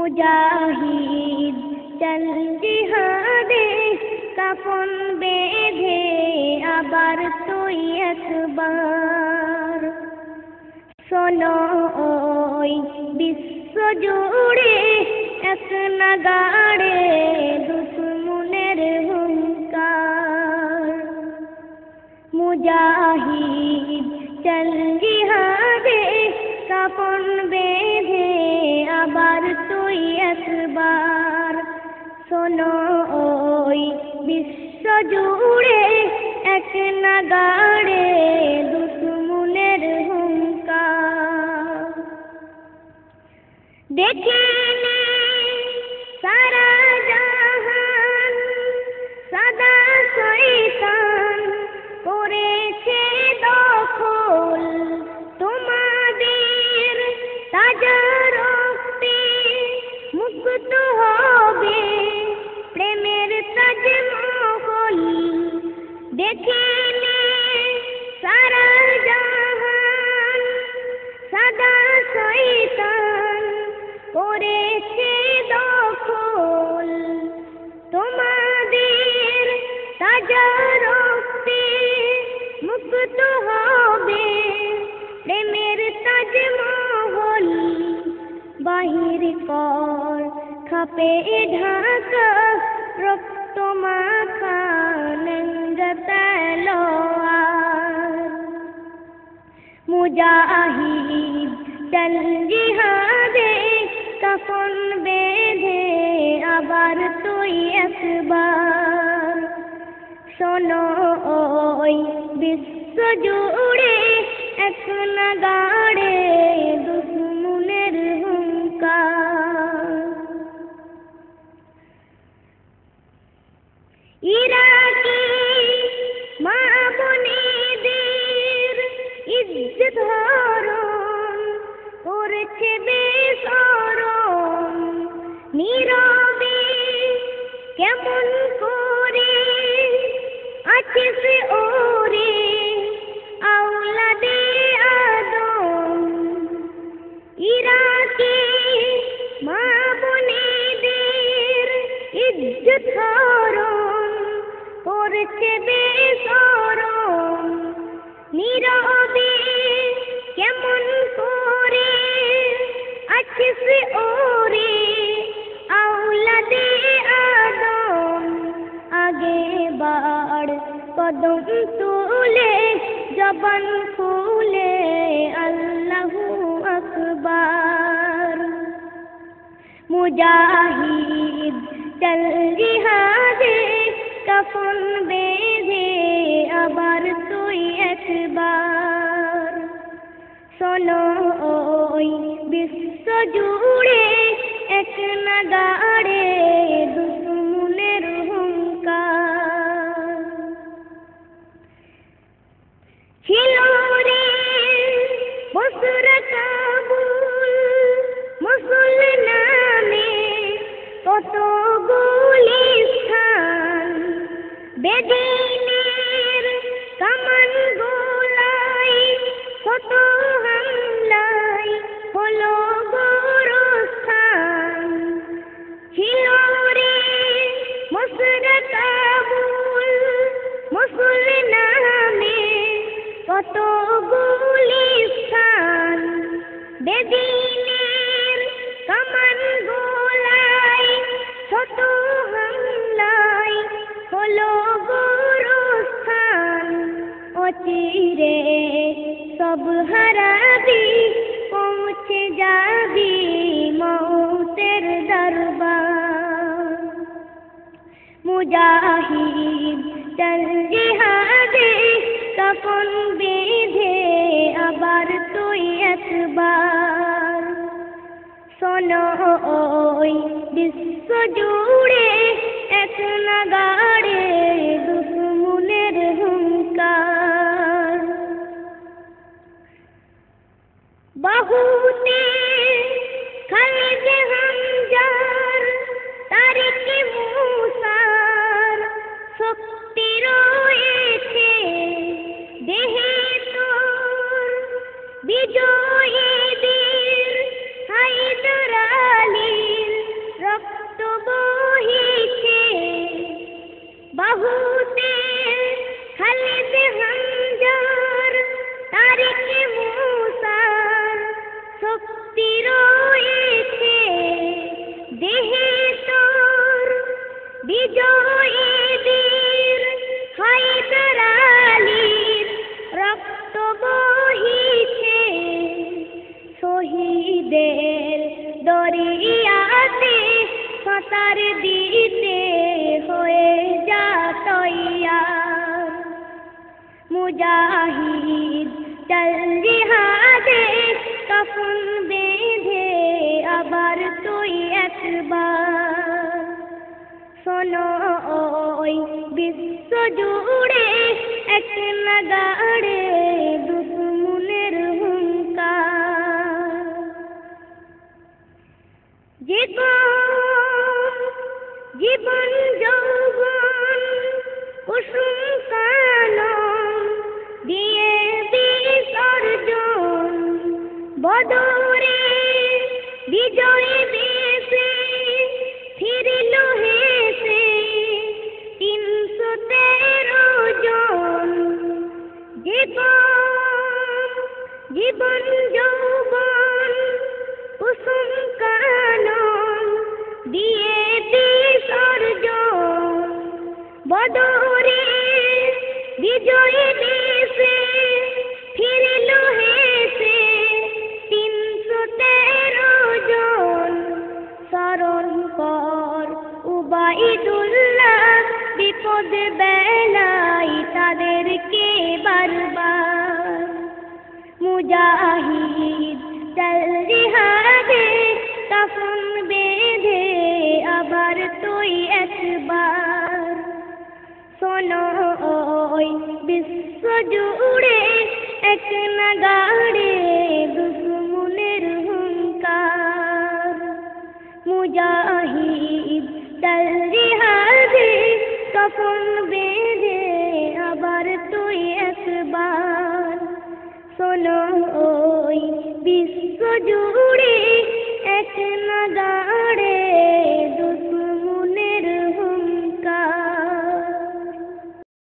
মুজাহিদ চল জিহাদে কাফন বেঁধে আবার তুই একবার শোনো ওই বিশ্ব জুড়ে এক নাগাড়ে দুশ্মনের হুঙ্কার মুজাহিদ চল জিহাদে কাফন বেঁধে আবার তুই একবার শোনো ওই বিশ্ব জুড়ে এক নাগাড়ে দুশ্মনের হুঙ্কার দেখে নে সারা জাহান সাদা শয়তান করেছে দখল তোমাদের তাজা রক্তে মুক্ত হবে প্রেমের তাজমহল দেখে নে সারা জাহান সাদা শয়তান করেছে দখল তোমাদের তাজা রক্তে মুক্ত হবে প্রেমের তাজমহল বাহির কর খাপে ঢাকা রক্ত মাখা নঙ্গা তলোয়ার মুজাহিদ চল জিহাদে কাফন বেঁধে আবার তুই একবার শোনো ওই বিশ্ব জুড়ে এক নাগাড়ে দুশ্মনের হুঙ্কার ইরাকি মা বোনেদের ইজ্জত হরণ করেছে বেশরম নীরবে কেমন করে আছে সে ওরে আওলাদে আদম ইরাকি মা বোনেদের ইজ্জত হরণ করেছে বেশরম নীরবে কেমন করে আছে সে ওরে আওলাদে আদম আগে বাড় কদম তুলে জবান খুলে আল্লাহু আকবার মুজাহিদ চল জিহাদে কাফন বেঁধে আবার তুই একবার শোনো ওই বিশ্ব জুড়ে এক নাগাড়ে দুশ্মনের হুঙ্কার ছিল রে বসরা কাবুল মুসল নামে কত গুলিস্তান বেদিনের কামান গোলাই কত হামলাই হলো গোরস্থান ছিল রে মসরা কাবুল মুসল নামে কত গুলিস্তান বেদিনের কামান গোলাই শত হামলাই হলো গোরস্থান অচিরে সব হারাবি পৌঁছে যাবি মৌতের দরবার মুজাহিদ চল জিহাদে কাফন বেঁধে আবার তুই একবার শোনো ওই বিশ্ব জুড়ে এক নাগাড়ে দুশ্মনের হুঙ্কার বহুতে খালিদ হামজার তারিক মুসার শক্তি রয়েছে দেহে তোর বিজয়ীদের হায়দার আলীর পাচার দিতে হয়ে যা তৈয়ার। মুজাহিদ চল জিহাদে কাফন বেঁধে আবার তুই একবার। শোনো ওই বিশ্ব জুড়ে এক নাগাড়ে দুশ্মনের হুঙ্কার। জীবন যৌবন কুসুম কানন দিয়ে বিসর্জন। বদরে বিজয় দেশে ফিরিল হেসে 313 জন। জীবন যৌবন কুসুম কানন দিয়ে বিসর্জন। বদরে বিজয় দেশে ফিরিল হেসে 313 জন। স্মরণ কর উবাইদুল্লাহ বিপদ বেলায় তাদেরকে বারবার। মুজাহিদ চল জিহাদে কাফন বেঁধে আবার তুই একবার। শোনো ওই বিশ্ব জুড়ে এক নাগাড়ে দুশ্মনের হুঙ্কার। মুজাহিদ চল জিহাদে কাফন বেঁধে আবার তুই একবার। শোনো ওই বিশ্ব জুড়ে